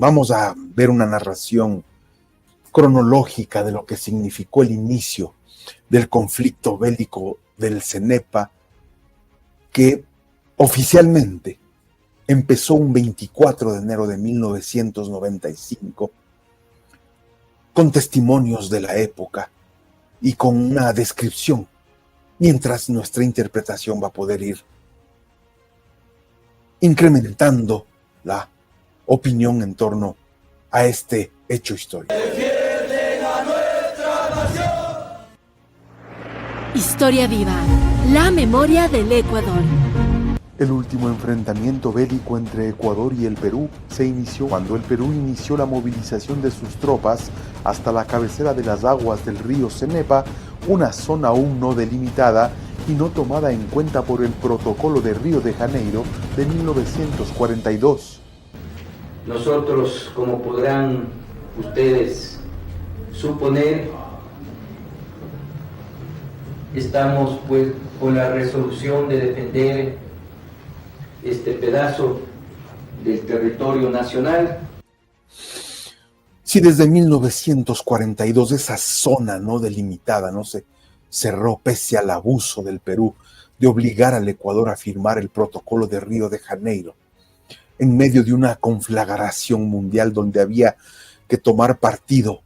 Vamos a ver una narración cronológica de lo que significó el inicio del conflicto bélico del CENEPA, que oficialmente empezó un 24 de enero de 1995, con testimonios de la época y con una descripción, mientras nuestra interpretación va a poder ir incrementando la opinión en torno a este hecho histórico. Historia viva, la memoria del Ecuador. El último enfrentamiento bélico entre Ecuador y el Perú se inició cuando el Perú inició la movilización de sus tropas hasta la cabecera de las aguas del río Cenepa, una zona aún no delimitada y no tomada en cuenta por el Protocolo de Río de Janeiro de 1942. Nosotros, como podrán ustedes suponer, estamos pues con la resolución de defender este pedazo del territorio nacional. Si desde 1942 esa zona no delimitada no se cerró pese al abuso del Perú de obligar al Ecuador a firmar el Protocolo de Río de Janeiro, en medio de una conflagración mundial donde había que tomar partido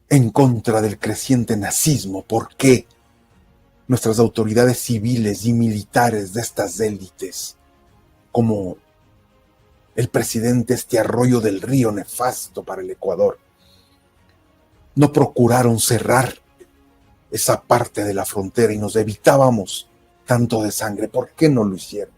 en contra del creciente nazismo, ¿por qué nuestras autoridades civiles y militares de estas élites, como el presidente Arroyo del Río, nefasto para el Ecuador, no procuraron cerrar esa parte de la frontera y nos evitábamos tanto de sangre? ¿Por qué no lo hicieron?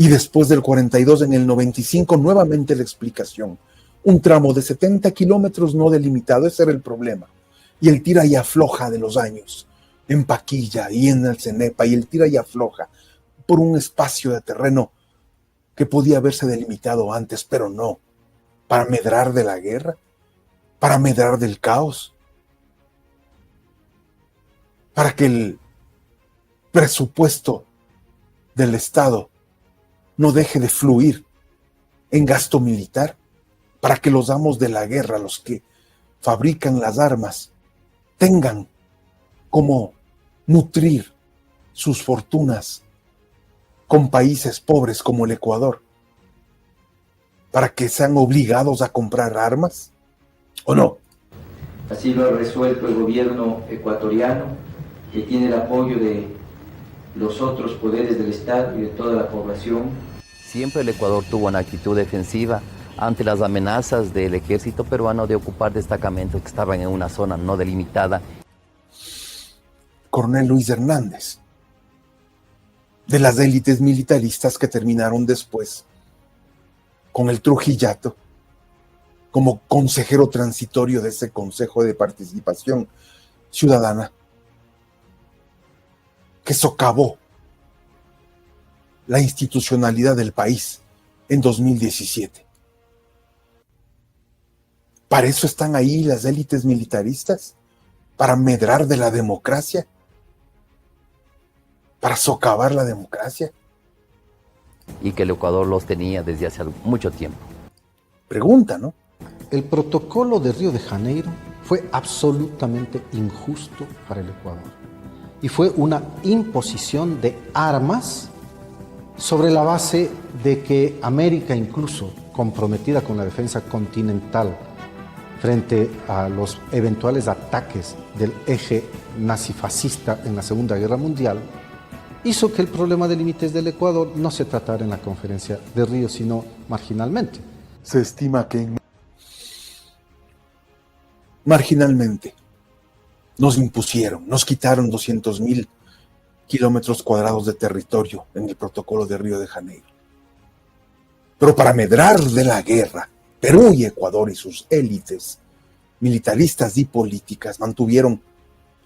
Y después del 42, en el 95, nuevamente la explicación. Un tramo de 70 kilómetros no delimitado, ese era el problema. Y el tira y afloja de los años, en Paquilla y en el CENEPA, y el tira y afloja por un espacio de terreno que podía haberse delimitado antes, pero no, para medrar de la guerra, para medrar del caos, para que el presupuesto del Estado no deje de fluir en gasto militar, para que los amos de la guerra, los que fabrican las armas, tengan cómo nutrir sus fortunas con países pobres como el Ecuador, para que sean obligados a comprar armas, ¿o no? Así lo ha resuelto el gobierno ecuatoriano, que tiene el apoyo de los otros poderes del Estado y de toda la población. Siempre el Ecuador tuvo una actitud defensiva ante las amenazas del ejército peruano de ocupar destacamentos que estaban en una zona no delimitada. Coronel Luis Hernández, de las élites militaristas que terminaron después con el Trujillato como consejero transitorio de ese Consejo de Participación Ciudadana, que socavó la institucionalidad del país en 2017. ¿Para eso están ahí las élites militaristas? ¿Para medrar de la democracia? ¿Para socavar la democracia? Y que el Ecuador los tenía desde hace mucho tiempo. Pregunta, ¿no? El protocolo de Río de Janeiro fue absolutamente injusto para el Ecuador y fue una imposición de armas sobre la base de que América, incluso comprometida con la defensa continental frente a los eventuales ataques del eje nazifascista en la Segunda Guerra Mundial, hizo que el problema de límites del Ecuador no se tratara en la conferencia de Río, sino marginalmente. Se estima que marginalmente nos impusieron, nos quitaron 200,000 kilómetros cuadrados de territorio en el protocolo de Río de Janeiro. Pero para medrar de la guerra, Perú y Ecuador y sus élites militaristas y políticas mantuvieron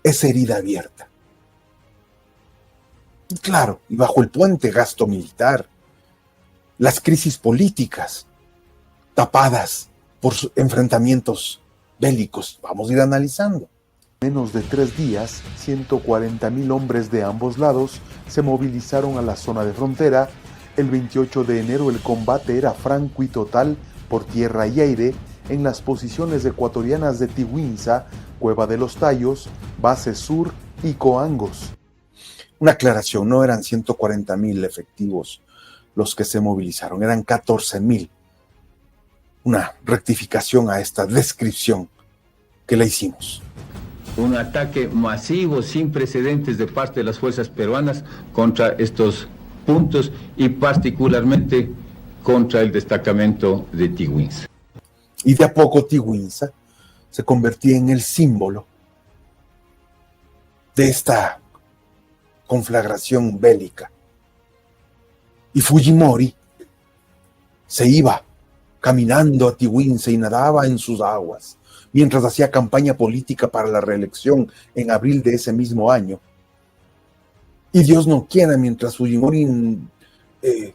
esa herida abierta. Y claro, y bajo el puente gasto militar, las crisis políticas tapadas por enfrentamientos bélicos. Vamos a ir analizando. En menos de 3 días, 140,000 hombres de ambos lados se movilizaron a la zona de frontera El 28 de enero el combate era franco y total por tierra y aire en las posiciones ecuatorianas de Tiguinza, Cueva de los Tallos, Base Sur y Coangos. Una aclaración, no eran 140,000 efectivos los que se movilizaron, eran 14,000. Una rectificación a esta descripción que le hicimos. Un ataque masivo sin precedentes de parte de las fuerzas peruanas contra estos puntos y particularmente contra el destacamento de Tiguinza. Y de a poco Tiguinza se convertía en el símbolo de esta conflagración bélica. Y Fujimori se iba caminando a Tiguinza y nadaba en sus aguas, mientras hacía campaña política para la reelección en abril de ese mismo año. Y Dios no quiera, mientras Fujimori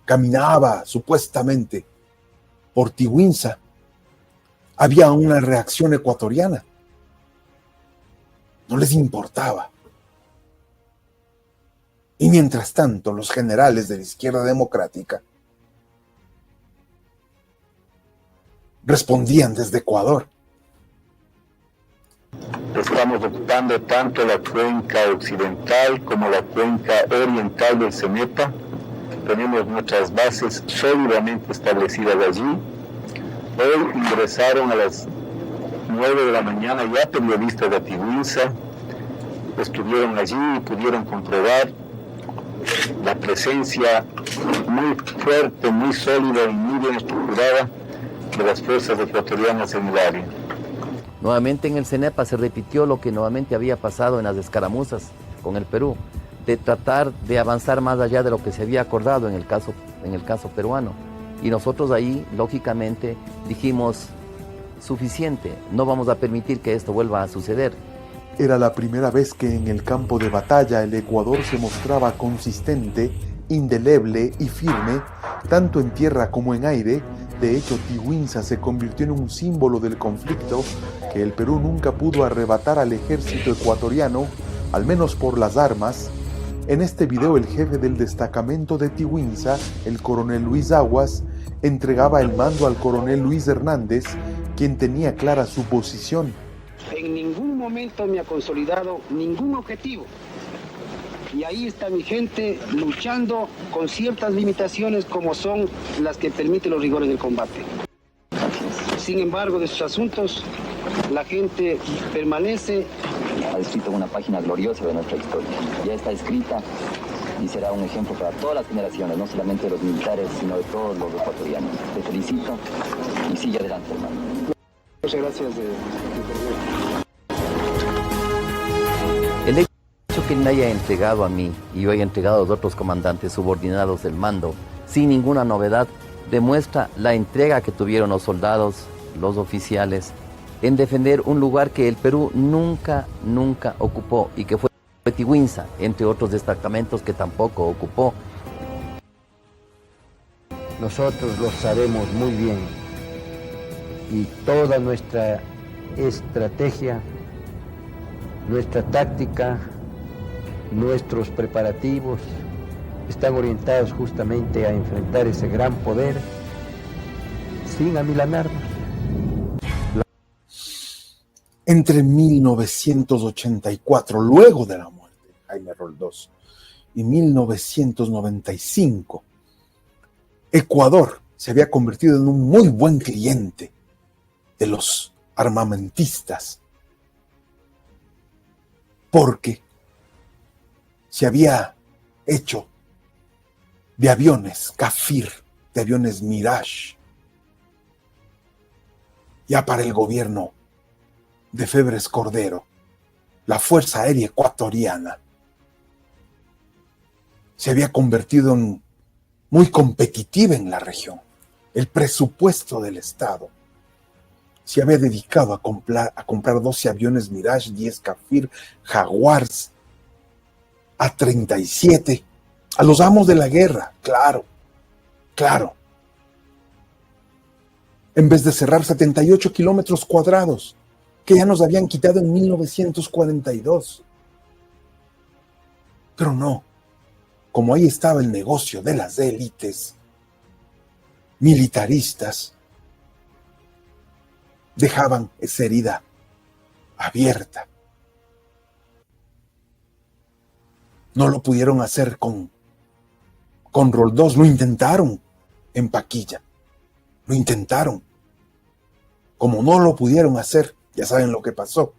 caminaba supuestamente por Tiguinza, había una reacción ecuatoriana. No les importaba. Y mientras tanto, los generales de la izquierda democrática respondían desde Ecuador. Estamos ocupando tanto la cuenca occidental como la cuenca oriental del Cenepa. Tenemos nuestras bases sólidamente establecidas allí. Hoy ingresaron a las 9 de la mañana ya periodistas de Tiguinza. Estuvieron allí y pudieron comprobar la presencia muy fuerte, muy sólida y muy bien estructurada de las fuerzas ecuatorianas en el área. Nuevamente en el Cenepa se repitió lo que nuevamente había pasado en las escaramuzas con el Perú, de tratar de avanzar más allá de lo que se había acordado en el caso peruano. Y nosotros ahí, lógicamente, dijimos, suficiente, no vamos a permitir que esto vuelva a suceder. Era la primera vez que en el campo de batalla el Ecuador se mostraba consistente, indeleble y firme, tanto en tierra como en aire. De hecho, Tiguinza se convirtió en un símbolo del conflicto que el Perú nunca pudo arrebatar al ejército ecuatoriano, al menos por las armas. En este video, el jefe del destacamento de Tiguinza, el coronel Luis Aguas, entregaba el mando al coronel Luis Hernández, quien tenía clara su posición. En ningún momento me ha consolidado ningún objetivo. Y ahí está mi gente luchando con ciertas limitaciones como son las que permiten los rigores del combate. Sin embargo, de sus asuntos, la gente permanece. Ha escrito una página gloriosa de nuestra historia. Ya está escrita y será un ejemplo para todas las generaciones, no solamente de los militares, sino de todos los ecuatorianos. Te felicito y sigue adelante, hermano. Muchas gracias. El hecho que me haya entregado a mí y yo haya entregado a los otros comandantes subordinados del mando sin ninguna novedad demuestra la entrega que tuvieron los soldados, los oficiales, en defender un lugar que el Perú nunca ocupó y que fue Tiguinza, entre otros destacamentos que tampoco ocupó. Nosotros lo sabemos muy bien y toda nuestra estrategia, nuestra táctica, nuestros preparativos están orientados justamente a enfrentar ese gran poder sin amilanarnos. Entre 1984, luego de la muerte de Jaime Roldós, y 1995, Ecuador se había convertido en un muy buen cliente de los armamentistas, porque se había hecho de aviones Kafir, de aviones Mirage, ya para el gobierno de Febres Cordero, la Fuerza Aérea Ecuatoriana se había convertido en muy competitiva en la región. El presupuesto del Estado se había dedicado a comprar 12 aviones Mirage, 10 Kafir, Jaguars, A-37, a los amos de la guerra, claro. En vez de cerrar 78 kilómetros cuadrados, que ya nos habían quitado en 1942. Pero no, como ahí estaba el negocio de las élites militaristas, dejaban esa herida abierta. No lo pudieron hacer con Roldós, lo intentaron en Paquilla, lo intentaron. Como no lo pudieron hacer, ya saben lo que pasó.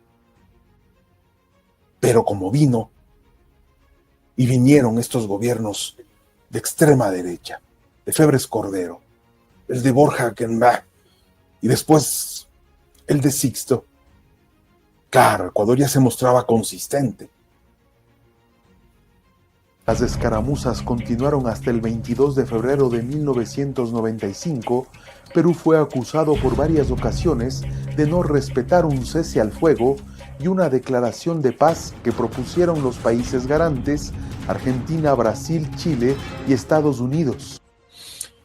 Pero como vino y vinieron estos gobiernos de extrema derecha, de Febres Cordero, el de Borja Kenbach y después el de Sixto, claro, Ecuador ya se mostraba consistente. Las escaramuzas continuaron hasta el 22 de febrero de 1995. Perú fue acusado por varias ocasiones de no respetar un cese al fuego y una declaración de paz que propusieron los países garantes, Argentina, Brasil, Chile y Estados Unidos.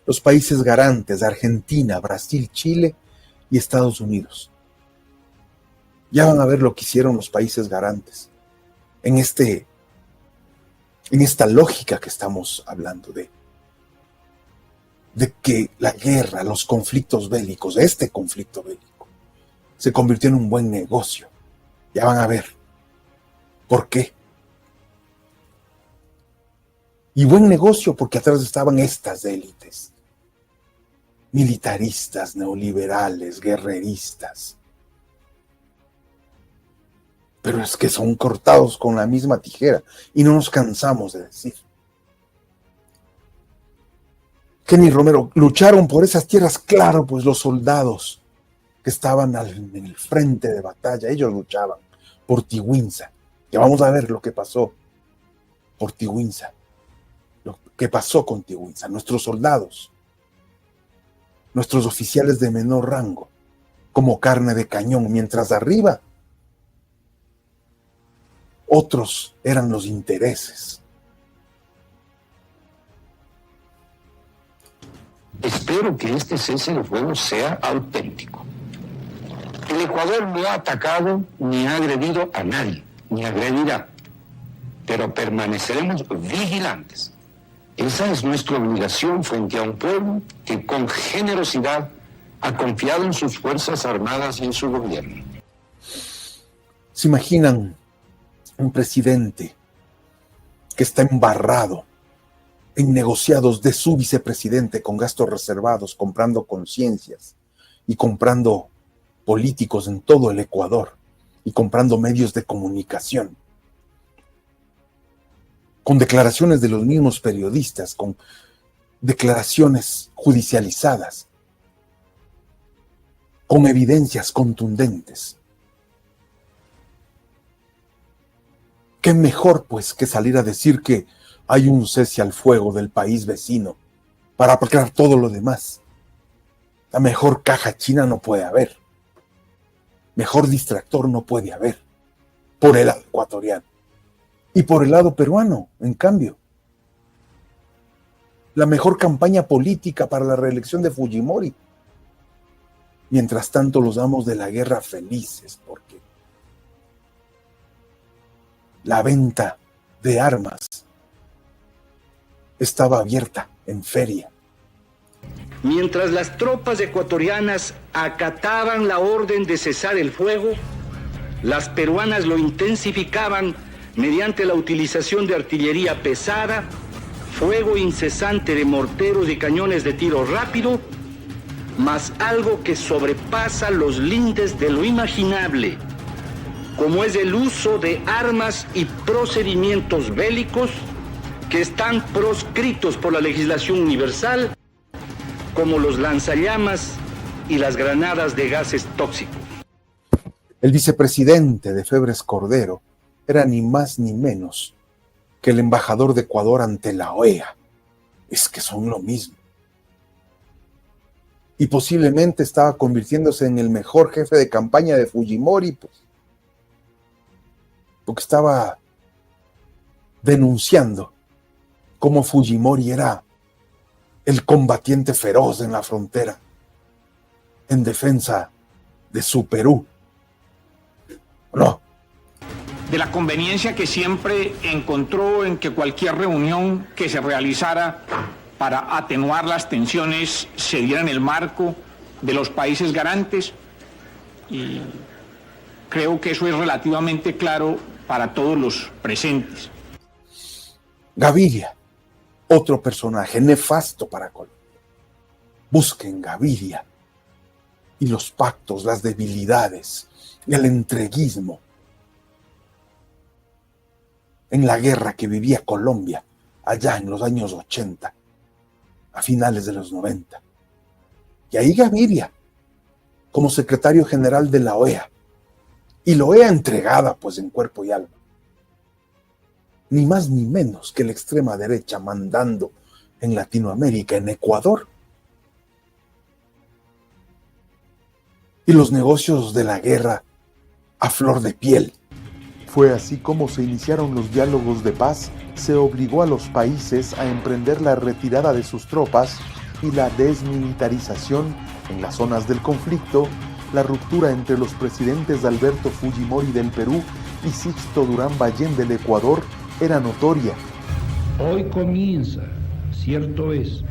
Los países garantes, Argentina, Brasil, Chile y Estados Unidos. Ya van a ver lo que hicieron los países garantes en esta lógica que estamos hablando de que la guerra, los conflictos bélicos, este conflicto bélico, se convirtió en un buen negocio. Ya van a ver por qué. Y buen negocio porque atrás estaban estas élites, militaristas, neoliberales, guerreristas. Pero es que son cortados con la misma tijera y no nos cansamos de decir. Kenny Romero, lucharon por esas tierras, claro, pues los soldados que estaban en el frente de batalla, ellos luchaban por Tiguinza. Ya vamos a ver lo que pasó por Tiguinza, lo que pasó con Tiguinza, nuestros soldados, nuestros oficiales de menor rango, como carne de cañón, mientras arriba otros eran los intereses. Espero que este cese de fuego sea auténtico. El Ecuador no ha atacado ni ha agredido a nadie, ni agredirá, pero permaneceremos vigilantes. Esa es nuestra obligación frente a un pueblo que con generosidad ha confiado en sus Fuerzas Armadas y en su gobierno. ¿Se imaginan un presidente que está embarrado en negociados de su vicepresidente con gastos reservados, comprando conciencias y comprando políticos en todo el Ecuador y comprando medios de comunicación, con declaraciones de los mismos periodistas, con declaraciones judicializadas, con evidencias contundentes? ¿Qué mejor, pues, que salir a decir que hay un cese al fuego del país vecino para aplicar todo lo demás? La mejor caja china no puede haber. Mejor distractor no puede haber. Por el lado ecuatoriano. Y por el lado peruano, en cambio. La mejor campaña política para la reelección de Fujimori. Mientras tanto, los amos de la guerra felices, porque la venta de armas estaba abierta en feria. Mientras las tropas ecuatorianas acataban la orden de cesar el fuego, las peruanas lo intensificaban mediante la utilización de artillería pesada, fuego incesante de morteros y cañones de tiro rápido, más algo que sobrepasa los lindes de lo imaginable, como es el uso de armas y procedimientos bélicos que están proscritos por la legislación universal, como los lanzallamas y las granadas de gases tóxicos. El vicepresidente de Febres Cordero era ni más ni menos que el embajador de Ecuador ante la OEA. Es que son lo mismo. Y posiblemente estaba convirtiéndose en el mejor jefe de campaña de Fujimori, pues, porque estaba denunciando cómo Fujimori era el combatiente feroz en la frontera en defensa de su Perú. No. de la conveniencia que siempre encontró en que cualquier reunión que se realizara para atenuar las tensiones se diera en el marco de los países garantes, y creo que eso es relativamente claro para todos los presentes. Gaviria, otro personaje nefasto para Colombia. Busquen Gaviria y los pactos, las debilidades, el entreguismo en la guerra que vivía Colombia allá en los años 80, a finales de los 90. Y ahí Gaviria, como secretario general de la OEA, y la OEA entregada pues en cuerpo y alma, ni más ni menos que la extrema derecha mandando en Latinoamérica, en Ecuador. Y los negocios de la guerra a flor de piel. Fue así como se iniciaron los diálogos de paz, se obligó a los países a emprender la retirada de sus tropas y la desmilitarización en las zonas del conflicto. La ruptura entre los presidentes Alberto Fujimori del Perú y Sixto Durán Ballén del Ecuador era notoria. Hoy comienza, cierto es,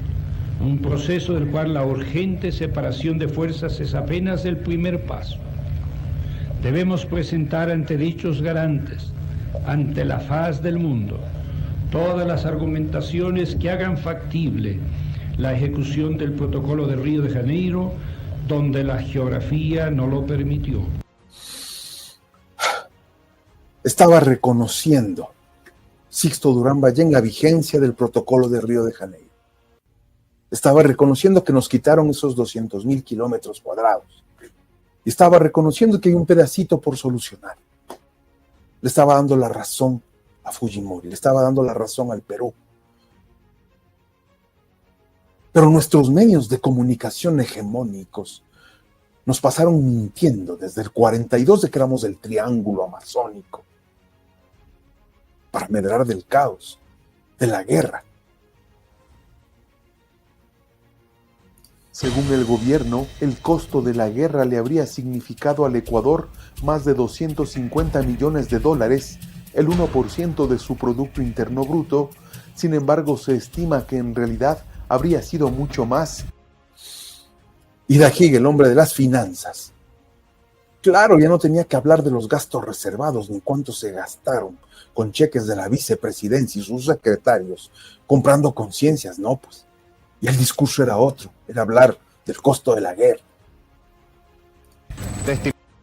un proceso del cual la urgente separación de fuerzas es apenas el primer paso. Debemos presentar ante dichos garantes, ante la faz del mundo, todas las argumentaciones que hagan factible la ejecución del Protocolo de Río de Janeiro, donde la geografía no lo permitió. Estaba reconociendo Sixto Durán Ballén la vigencia del Protocolo de Río de Janeiro. Estaba reconociendo que nos quitaron esos 200,000 kilómetros cuadrados. Y estaba reconociendo que hay un pedacito por solucionar. Le estaba dando la razón a Fujimori, le estaba dando la razón al Perú. Pero nuestros medios de comunicación hegemónicos nos pasaron mintiendo desde el 42 de que éramos el triángulo amazónico para medrar del caos, de la guerra. Según el gobierno, el costo de la guerra le habría significado al Ecuador más de 250 millones de dólares, el 1% de su Producto Interno Bruto. Sin embargo, se estima que en realidad habría sido mucho más. Y Dajig, el hombre de las finanzas, claro, ya no tenía que hablar de los gastos reservados ni cuánto se gastaron con cheques de la vicepresidencia y sus secretarios comprando conciencias, no, pues. Y el discurso era otro, era hablar del costo de la guerra.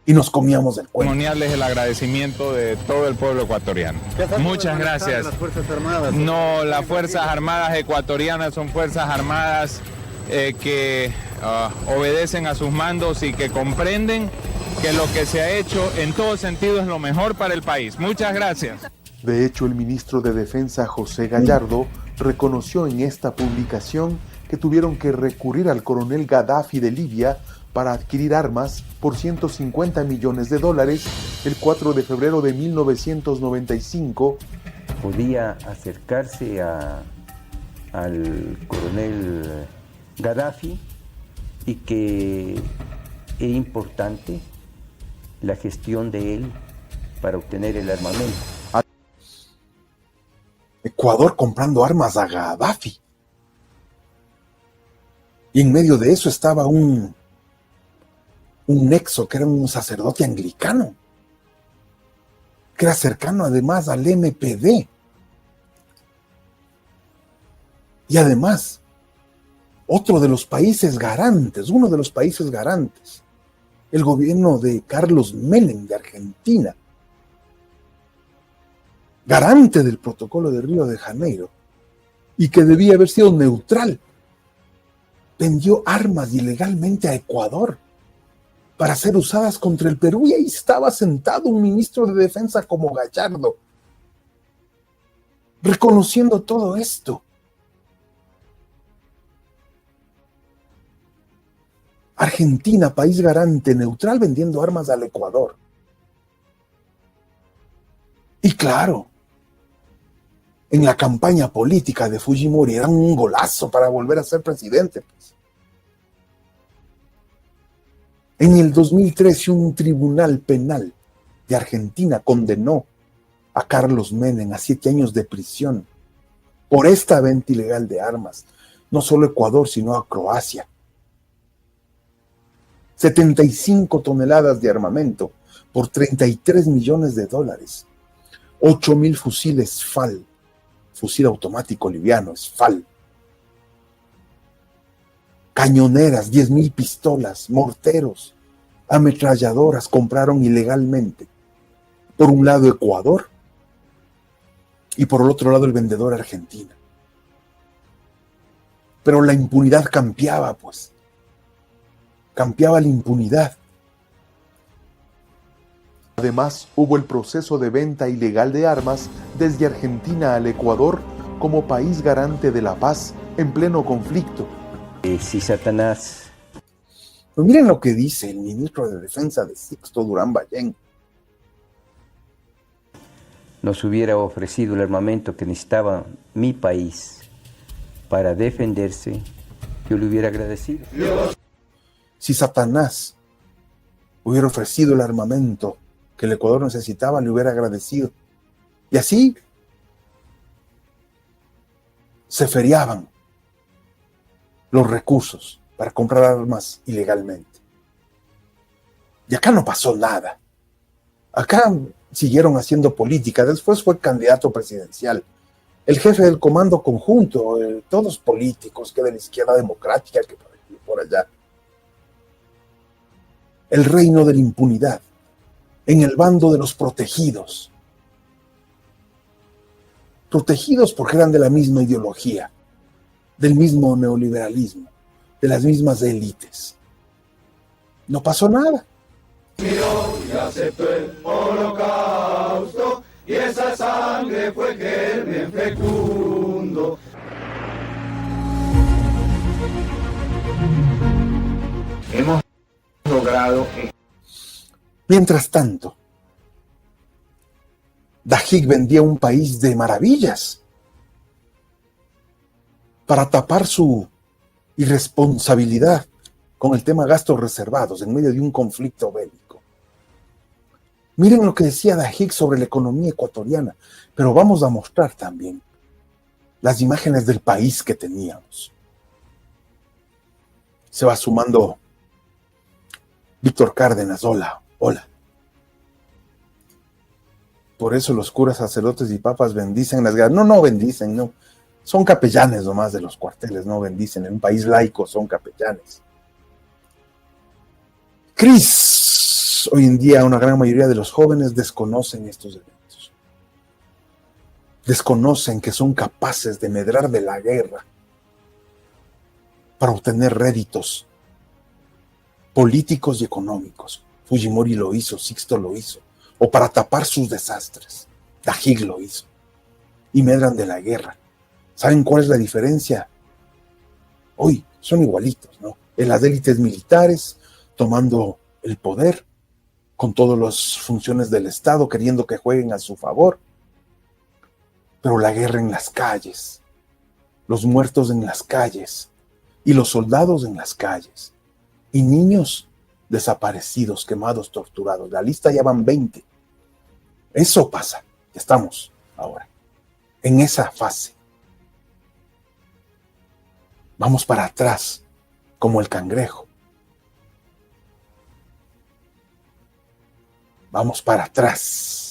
Y nos comíamos el cuento. Testimoniarles el agradecimiento de todo el pueblo ecuatoriano. Muchas gracias. Las Fuerzas Armadas. No, las Fuerzas Armadas ecuatorianas son Fuerzas Armadas que obedecen a sus mandos y que comprenden que lo que se ha hecho en todo sentido es lo mejor para el país. Muchas gracias. De hecho, el ministro de Defensa, José Gallardo, reconoció en esta publicación que tuvieron que recurrir al coronel Gaddafi de Libia para adquirir armas por 150 millones de dólares el 4 de febrero de 1995. Podía acercarse al coronel Gaddafi y que era importante la gestión de él para obtener el armamento. Ecuador comprando armas a Gaddafi. Y en medio de eso estaba un nexo que era un sacerdote anglicano, que era cercano además al MPD. Y además, otro de los países garantes, uno de los países garantes, el gobierno de Carlos Menem de Argentina, garante del Protocolo de Río de Janeiro, y que debía haber sido neutral, vendió armas ilegalmente a Ecuador para ser usadas contra el Perú, y ahí estaba sentado un ministro de Defensa como Gallardo, reconociendo todo esto. Argentina, país garante, neutral, vendiendo armas al Ecuador. Y claro, en la campaña política de Fujimori era un golazo para volver a ser presidente. Pues. En el 2013 un tribunal penal de Argentina condenó a Carlos Menem a 7 años de prisión por esta venta ilegal de armas, no solo a Ecuador, sino a Croacia. 75 toneladas de armamento por $33 millones, 8,000 fusiles FAL, fusil automático liviano, es FAL, cañoneras, 10,000 pistolas, morteros, ametralladoras compraron ilegalmente. Por un lado Ecuador y por el otro lado el vendedor Argentina. Pero la impunidad campeaba, pues. Campeaba la impunidad. Además, hubo el proceso de venta ilegal de armas desde Argentina al Ecuador como país garante de la paz en pleno conflicto. Si Satanás... Pues miren lo que dice el ministro de Defensa de Sixto Durán Ballén. nos hubiera ofrecido el armamento que necesitaba mi país para defenderse, yo le hubiera agradecido. Si Satanás hubiera ofrecido el armamento que el Ecuador necesitaba, le hubiera agradecido. Y así se feriaban los recursos para comprar armas ilegalmente. Y acá no pasó nada. Acá siguieron haciendo política. Después fue candidato presidencial. El jefe del comando conjunto, todos políticos, que de la izquierda democrática, que por aquí y por allá. El reino de la impunidad, en el bando de los protegidos. Protegidos porque eran de la misma ideología, del mismo neoliberalismo, de las mismas élites. No pasó nada. Y aceptó el holocausto, y esa sangre fue germen fecundo. Hemos logrado... Mientras tanto, Dajic vendía un país de maravillas para tapar su irresponsabilidad con el tema gastos reservados en medio de un conflicto bélico. Miren lo que decía Dajic sobre la economía ecuatoriana, pero vamos a mostrar también las imágenes del país que teníamos. Se va sumando Víctor Cárdenas. Hola, hola. Por eso los curas, sacerdotes y papas bendicen las guerras. No bendicen, no. Son capellanes nomás de los cuarteles, no bendicen. En un país laico son capellanes. Cris, hoy en día una gran mayoría de los jóvenes desconocen estos eventos. Desconocen que son capaces de medrar de la guerra para obtener réditos políticos y económicos. Fujimori lo hizo, Sixto lo hizo. O para tapar sus desastres. Dajic lo hizo. Y medran de la guerra. ¿Saben cuál es la diferencia? Hoy son igualitos, ¿no? En las élites militares, tomando el poder, con todas las funciones del Estado, queriendo que jueguen a su favor. Pero la guerra en las calles, los muertos en las calles, y los soldados en las calles, y niños desaparecidos, quemados, torturados. La lista ya van 20. Eso pasa. Estamos ahora en esa fase. Vamos para atrás, como el cangrejo. Vamos para atrás.